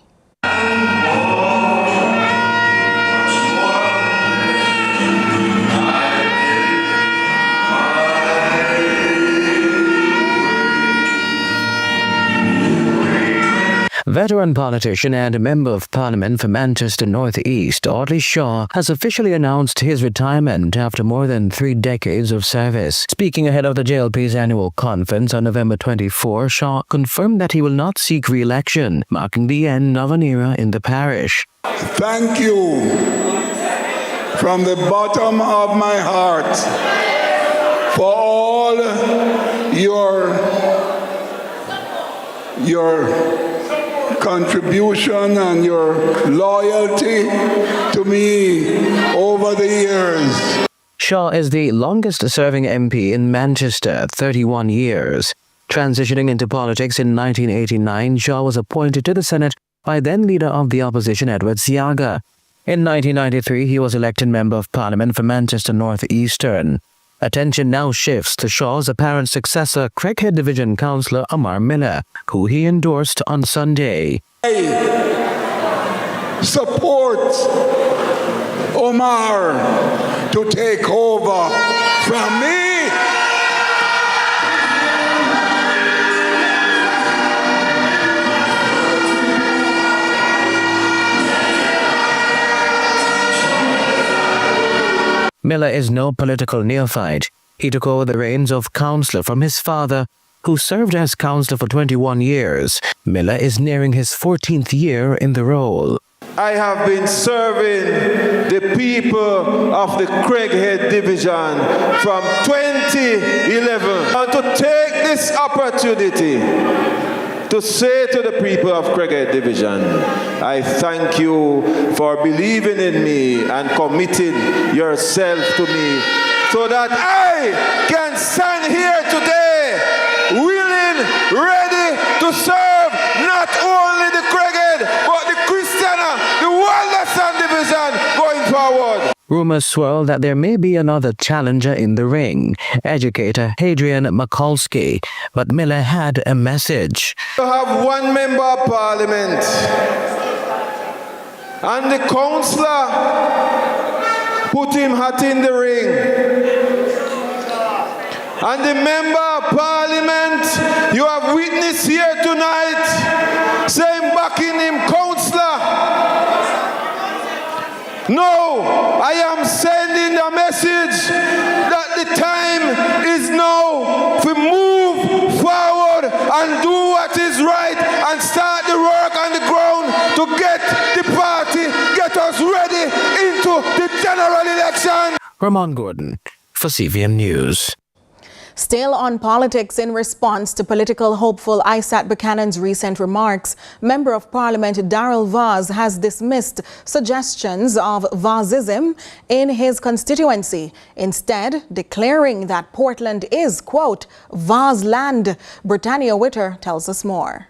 Speaker 13: Veteran politician and Member of Parliament for Manchester North East, Audley Shaw, has officially announced his retirement after more than 3 decades of service. Speaking ahead of the JLP's annual conference on November 24, Shaw confirmed that he will not seek re-election, marking the end of an era in the parish.
Speaker 8: Thank you from the bottom of my heart for all
Speaker 2: your contribution and your loyalty to me over the years.
Speaker 13: Shaw is the longest-serving MP in Manchester, 31 years. Transitioning into politics in 1989, Shaw was appointed to the Senate by then-leader of the opposition Edward Seaga. In 1993, he was elected Member of Parliament for Manchester North Eastern. Attention now shifts to Shaw's apparent successor, Craighead Division Councillor Omar Miller, who he endorsed on Sunday.
Speaker 2: I support Omar to take over from me.
Speaker 13: Miller is no political neophyte. He took over the reins of councillor from his father, who served as councillor for 21 years. Miller is nearing his 14th year in the role.
Speaker 8: I have been serving the people of the Craighead Division from 2011. And to take this opportunity to say to the people of Craighead Division, I thank you for believing in me and committing yourself to me so that I can stand here today willing, ready to serve not only the Craighead but the Christiana, the Wallaston Division going forward.
Speaker 13: Rumors swirl that there may be another challenger in the ring, educator Hadrian Mikulski, but Miller had a message.
Speaker 8: You have one member of parliament, and the councillor put him hot in the ring. And the member of parliament you have witnessed here tonight, saying backing him, councillor. No, I am sending a message that the time is now to move forward and do what is right and start the work on the ground to get the party, get us ready into the general election.
Speaker 13: Ramon Gordon for CVM News.
Speaker 17: Still on politics, in response to political hopeful Isaac Buchanan's recent remarks, Member of Parliament Darrell Vaz has dismissed suggestions of Vazism in his constituency, instead declaring that Portland is, quote, Vaz land. Britannia Witter tells us more.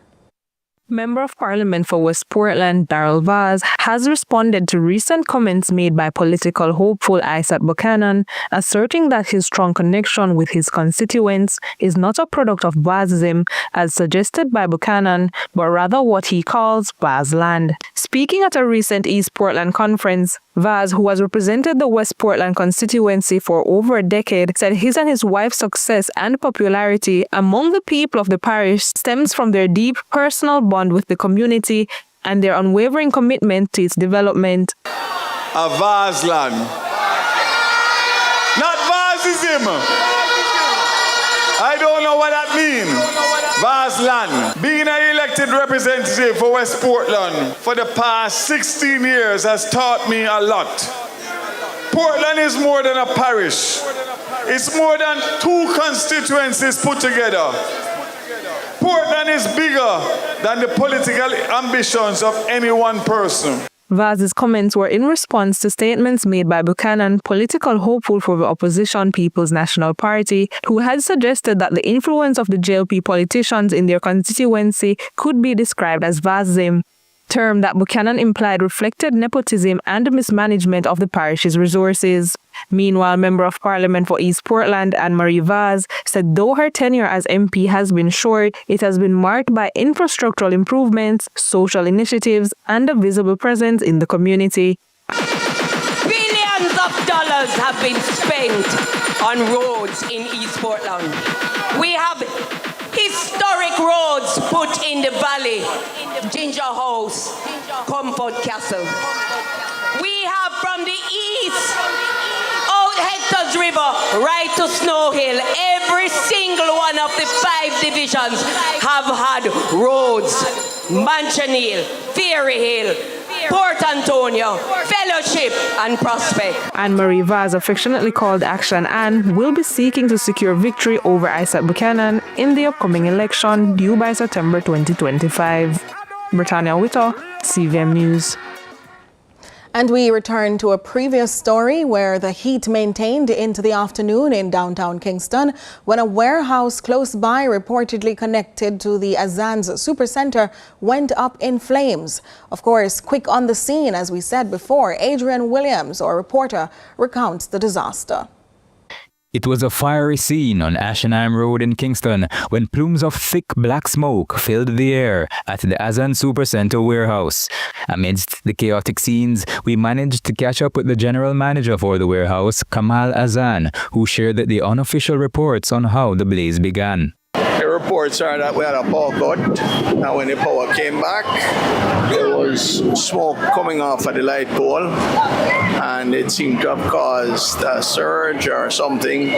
Speaker 25: Member of Parliament for West Portland, Darrell Vaz, has responded to recent comments made by political hopeful Isaac Buchanan, asserting that his strong connection with his constituents is not a product of Vazism, as suggested by Buchanan, but rather what he calls Vazland. Speaking at a recent East Portland conference, Vaz, who has represented the West Portland constituency for over a decade, said his and his wife's success and popularity among the people of the parish stems from their deep personal bond with the community and their unwavering commitment to its development.
Speaker 8: A Vazland, not Vazism. I don't know what that means. Vazland. Being an elected representative for West Portland for the past 16 years has taught me a lot. Portland is more than a parish. It's more than two constituencies put together. Portland is bigger than the political ambitions of any one person.
Speaker 25: Vaz's comments were in response to statements made by Buchanan, political hopeful for the opposition People's National Party, who had suggested that the influence of the JLP politicians in their constituency could be described as Vazism, term that Buchanan implied reflected nepotism and mismanagement of the parish's resources. Meanwhile, Member of Parliament for East Portland, Anne-Marie Vaz, said though her tenure as MP has been short, it has been marked by infrastructural improvements, social initiatives, and a visible presence in the community.
Speaker 11: Billions of dollars have been spent on roads in East Portland. We have historic roads put in the valley, Ginger House, Comfort Castle. We have from the east, out Hector's River, right to Snow Hill. Every single one of the 5 divisions have had roads. Mansion Hill, Fairy Hill, Port Antonio, Fellowship and Prospect.
Speaker 9: Anne-Marie Vaz, affectionately called Action Anne, will be seeking to secure victory over Isaac Buchanan in the upcoming election due by September 2025. Britannia Whittle, CVM News.
Speaker 17: And we return to a previous story where the heat maintained into the afternoon in downtown Kingston when a warehouse close by reportedly connected to the Azan's Supercenter went up in flames. Of course, quick on the scene, as we said before, Adrian Williams, our reporter, recounts the disaster.
Speaker 10: It was a fiery scene on Ashenheim Road in Kingston when plumes of thick black smoke filled the air at the Azan Supercenter warehouse. Amidst the chaotic scenes, we managed to catch up with the general manager for the warehouse, Kamal Azan, who shared the unofficial reports on how the blaze began.
Speaker 14: The reports are that we had a power cut. Now when the power came back, there was smoke coming off of the light pole, and it seemed to have caused a surge or something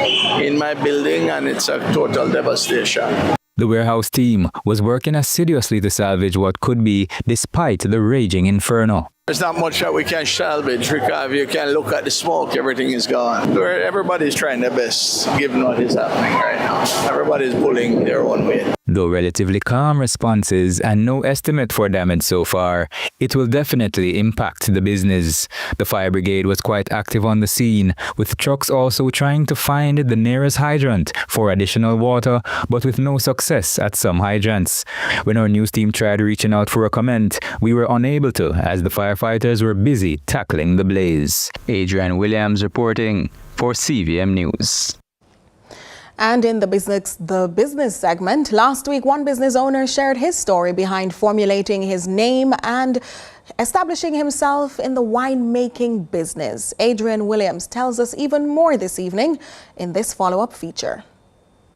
Speaker 14: in my building, and it's a total devastation.
Speaker 10: The warehouse team was working assiduously to salvage what could be, despite the raging inferno.
Speaker 14: There's not much that we can salvage because if you can look at the smoke, everything is gone. Everybody's trying their best, given what is happening right now. Everybody's pulling their own weight.
Speaker 10: Though relatively calm responses and no estimate for damage so far, it will definitely impact the business. The fire brigade was quite active on the scene, with trucks also trying to find the nearest hydrant for additional water, but with no success at some hydrants. When our news team tried reaching out for a comment, we were unable to, as the firefighters were busy tackling the blaze. Adrian Williams reporting for CVM News.
Speaker 17: And in the business segment, last week one business owner shared his story behind formulating his name and establishing himself in the winemaking business. Adrian Williams tells us even more this evening in this follow-up feature.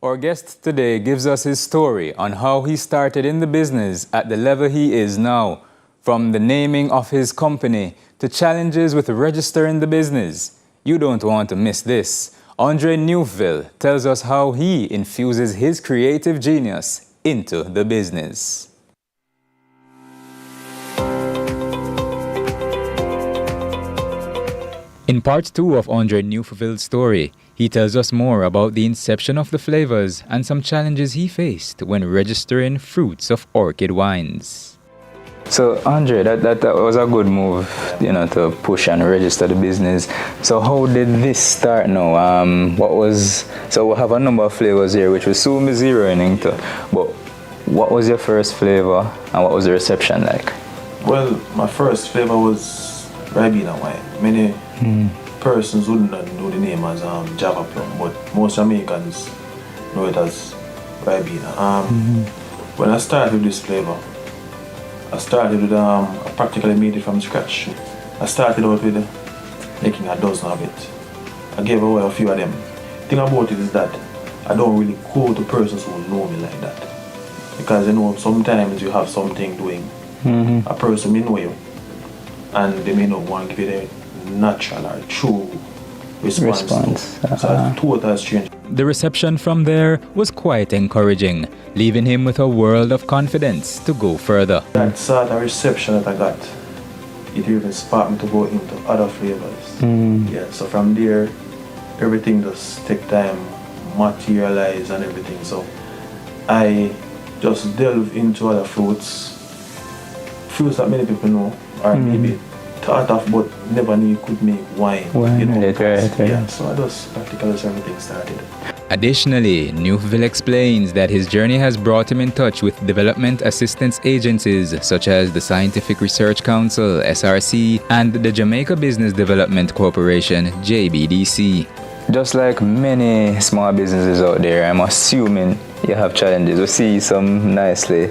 Speaker 10: Our guest today gives us his story on how he started in the business at the level he is now, from the naming of his company to challenges with registering the business. You don't want to miss this. Andre Newville tells us how he infuses his creative genius into the business. In part 2 of Andre Newville's story, he tells us more about the inception of the flavors and some challenges he faced when registering fruits of orchid wines. So Andre, that was a good move, to push and register the business. So how did this start now? So we have a number of flavors here, which we'll soon be zeroing into. But what was your first flavor and what was the reception like?
Speaker 15: Well, my first flavor was Ribena wine. Many persons wouldn't know the name as Java Plum, but most Jamaicans know it as Ribena. When I started with this flavor, I started with, I practically made it from scratch. I started out with making a dozen of it. I gave away a few of them. The thing about it is that I don't really go to persons who know me like that. Because sometimes you have something doing. A person may know you and they may not want to give you the natural or true response. So it's total strange.
Speaker 10: The reception from there was quite encouraging, leaving him with a world of confidence to go further.
Speaker 15: That sort of reception that I got, it even sparked me to go into other flavors. Yeah, so from there, everything just take time, materialize and everything. So I just delve into other fruits that many people know, or maybe thought of but never knew you could make wine.
Speaker 10: Right.
Speaker 15: Yeah, so I just practically everything started.
Speaker 10: Additionally, Newville explains that his journey has brought him in touch with development assistance agencies such as the Scientific Research Council, SRC, and the Jamaica Business Development Corporation, JBDC. Just like many small businesses out there, I'm assuming you have challenges. We see some nicely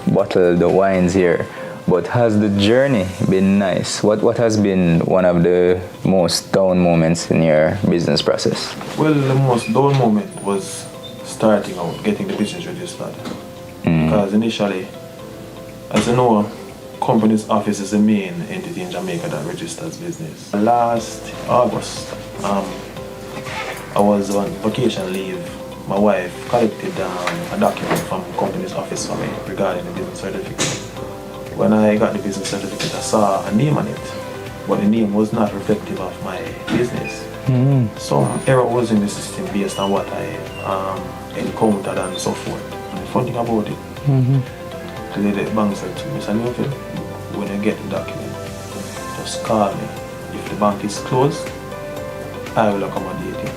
Speaker 10: bottled wines here. But has the journey been nice? What has been one of the most down moments in your business process?
Speaker 15: Well, the most down moment was starting out, getting the business registered. Because initially, as you know, company's office is the main entity in Jamaica that registers business. Last August, I was on vacation leave. My wife collected a document from company's office for me regarding the business certificate. when I got the business certificate, I saw a name on it, but the name was not reflective of my business. Some error was in the system based on what I encountered and so forth. And the fun thing about it, the lady at the bank said to me, Mr. Newfield, when you get the document, just call me. If the bank is closed, I will accommodate you.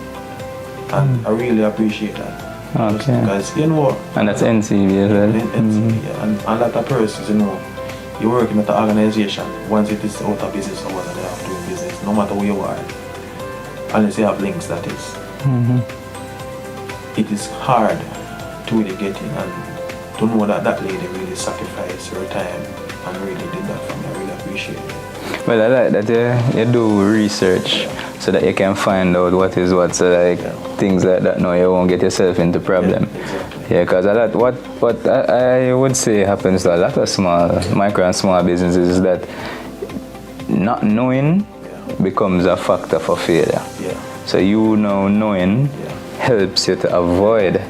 Speaker 15: And I really appreciate that.
Speaker 10: Okay.
Speaker 15: Because you know,
Speaker 10: and that's NCV as well.
Speaker 15: NCV, yeah. And a lot of persons, you know, you're working at the organization, once it is out of business hours and they have to do business, no matter where you are, unless you have links, that is. It is hard to really get in, and to know that that lady really sacrificed her time and really did that for me, I really appreciate it.
Speaker 10: Well, I like that you do research so that you can find out what is what, so like things like that, no, you won't get yourself into problem. Yeah, because what I would say happens to a lot of micro and small businesses is that not knowing becomes a factor for failure. So you know knowing helps you to avoid.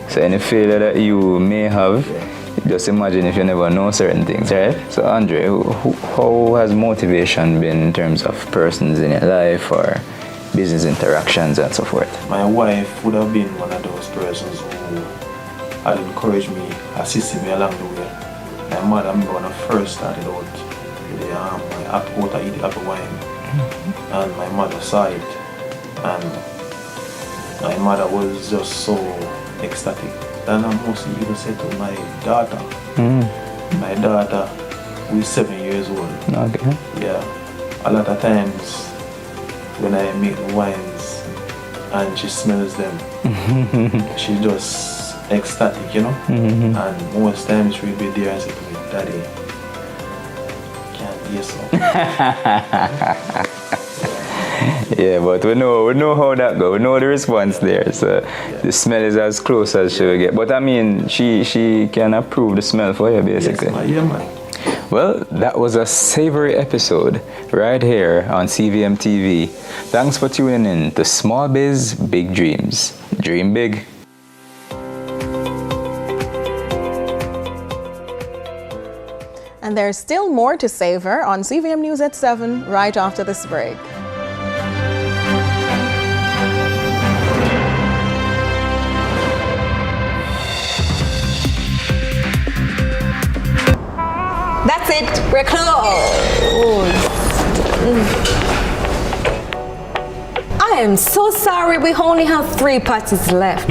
Speaker 10: So any failure that you may have, just imagine if you never know certain things, right? So Andre, how has motivation been in terms of persons in your life or business interactions and so forth?
Speaker 15: My wife would have been one of those persons who had encouraged me, assisted me along the way. My mother, when I first started out, I eat apple wine, and my mother saw it, and my mother was just so ecstatic. And I mostly even said to my daughter, my daughter who is 7 years old.
Speaker 10: Okay.
Speaker 15: Yeah. A lot of times when I make the wines and she smells them, she just ecstatic, you know? And most times she'll be there and say to me, Daddy, can't hear so.
Speaker 10: Yeah, but we know how that goes. We know the response there. So the smell is as close as she will get. But I mean, she can approve the smell for you, basically.
Speaker 15: Yes, yeah, man.
Speaker 10: Well, that was a savory episode right here on CVM TV. Thanks for tuning in to Small Biz, Big Dreams. Dream big.
Speaker 17: And there's still more to savor on CVM News at 7 right after this break.
Speaker 16: That's it, we're closed. I am so sorry, we only have 3 parties left.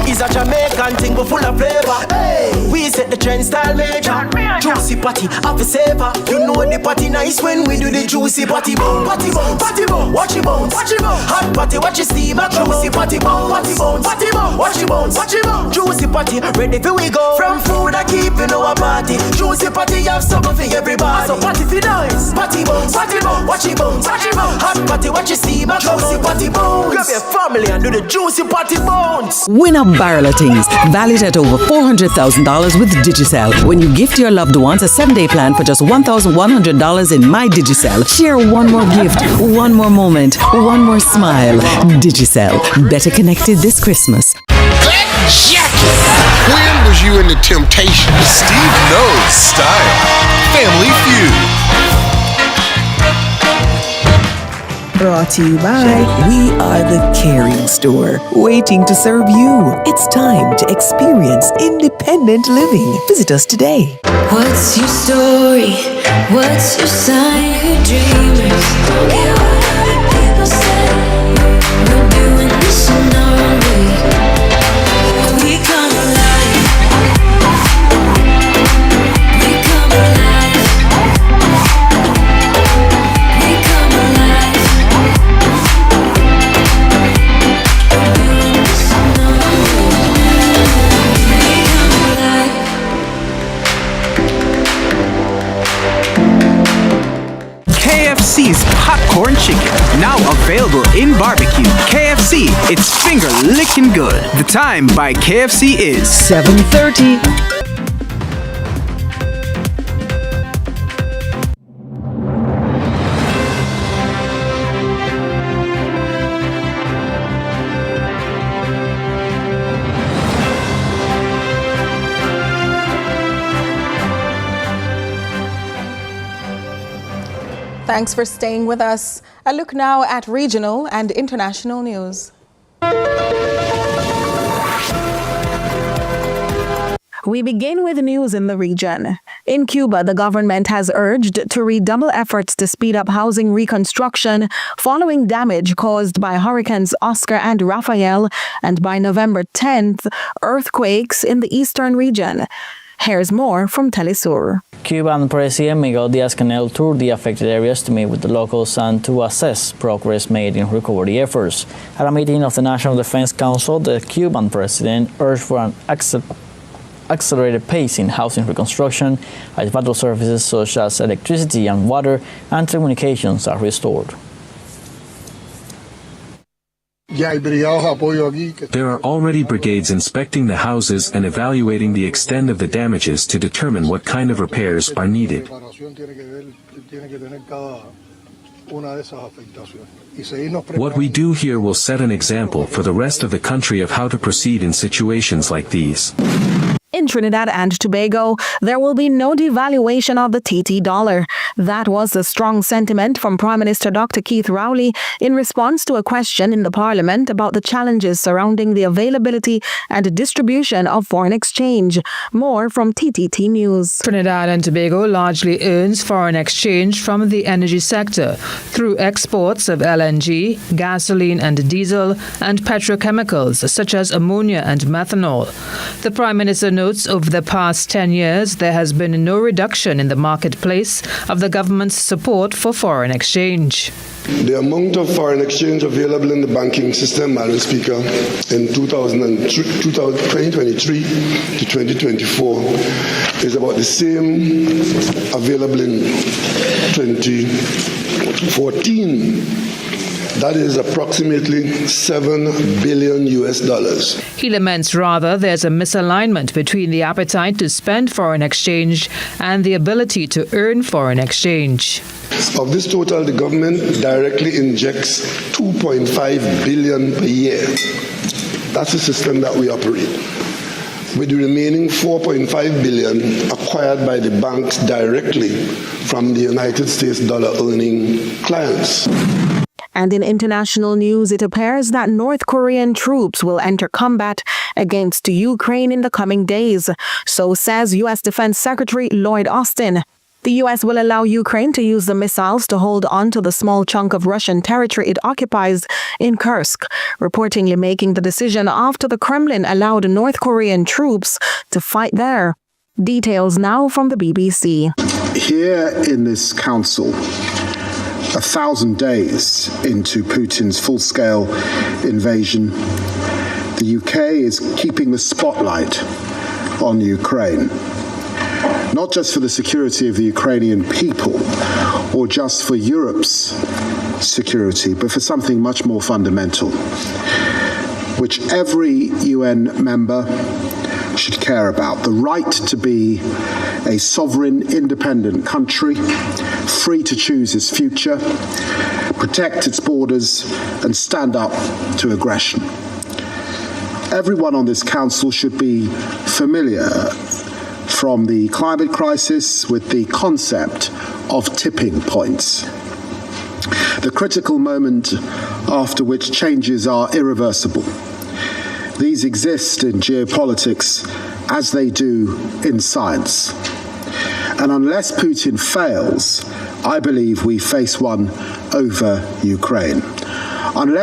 Speaker 18: It's a Jamaican thing, but full of flavor. Hey. We set the trend style major. Juicy patty, happy savor. You know the party nice when we do the juicy patty bones. Patty bones, patty bones, watch your bones, watch your bones. Hot patty, watch your steam. Juicy patty bones, patty bones, patty bones, watch your bones, watch your bones. Juicy patty, ready for we go. From food I keep in our party. Juicy patty, have something for everybody. So patty for nice. Patty bones, watch your bones, watch your bones. Hot patty, watch your steam. Juicy patty bones. Grab your family and do the juicy patty bones.
Speaker 7: Win a barrel of things, valued at over $400,000 with Digicel. When you gift your loved ones a 7-day plan for just $1,100 in My Digicel, share one more gift, one more moment, one more smile. Digicel, better connected this Christmas.
Speaker 19: That jacket! When was you into Temptation? Steve knows style. Family Feud.
Speaker 7: Brought to you by We Are the Caring Store, waiting to serve you. It's time to experience independent living. Visit us today.
Speaker 20: What's your story? What's your sign? We're dreamers. Don't care what other people say. We're doing this in our own way. We come alive. We come alive. We come alive.
Speaker 21: KFC's popcorn chicken, now available in barbecue. KFC, it's finger licking good. The time by KFC is
Speaker 7: 7:30.
Speaker 17: Thanks for staying with us. A look now at regional and international news. We begin with news in the region. In Cuba, the government has urged to redouble efforts to speed up housing reconstruction following damage caused by hurricanes Oscar and Rafael, and by November 10th, earthquakes in the eastern region. Here's more from Telesur.
Speaker 1: Cuban President Miguel Díaz-Canel toured the affected areas to meet with the locals and to assess progress made in recovery efforts. At a meeting of the National Defense Council, the Cuban president urged for an accelerated pace in housing reconstruction as vital services such as electricity and water and communications are restored.
Speaker 4: There are already brigades inspecting the houses and evaluating the extent of the damages to determine what kind of repairs are needed. What we do here will set an example for the rest of the country of how to proceed in situations like these.
Speaker 17: In Trinidad and Tobago, there will be no devaluation of the TT dollar. That was the strong sentiment from Prime Minister Dr. Keith Rowley in response to a question in the Parliament about the challenges surrounding the availability and distribution of foreign exchange. More from TTT News.
Speaker 12: Trinidad and Tobago largely earns foreign exchange from the energy sector through exports of LNG, gasoline and diesel, and petrochemicals such as ammonia and methanol. The Prime Minister notes over the past 10 years there has been no reduction in the marketplace of the government's support for foreign exchange.
Speaker 22: The amount of foreign exchange available in the banking system, Madam Speaker, in 2023 to 2024 is about the same available in 2014. That is approximately $7 billion.
Speaker 12: He laments rather there's a misalignment between the appetite to spend foreign exchange and the ability to earn foreign exchange.
Speaker 22: Of this total, the government directly injects $2.5 billion per year. That's the system that we operate. With the remaining $4.5 billion acquired by the banks directly from the United States dollar-earning clients.
Speaker 17: And in international news, it appears that North Korean troops will enter combat against Ukraine in the coming days. So says U.S. Defense Secretary Lloyd Austin. The U.S. will allow Ukraine to use the missiles to hold on to the small chunk of Russian territory it occupies in Kursk, reportedly making the decision after the Kremlin allowed North Korean troops to fight there. Details now from the BBC.
Speaker 23: Here in this council, 1,000 days into Putin's full-scale invasion, the UK is keeping the spotlight on Ukraine, not just for the security of the Ukrainian people or just for Europe's security, but for something much more fundamental, which every UN member should care about: the right to be a sovereign, independent country, free to choose its future, protect its borders, and stand up to aggression. Everyone on this council should be familiar from the climate crisis with the concept of tipping points, the critical moment after which changes are irreversible. These exist in geopolitics as they do in science. And unless Putin fails, I believe we face one over Ukraine. Unless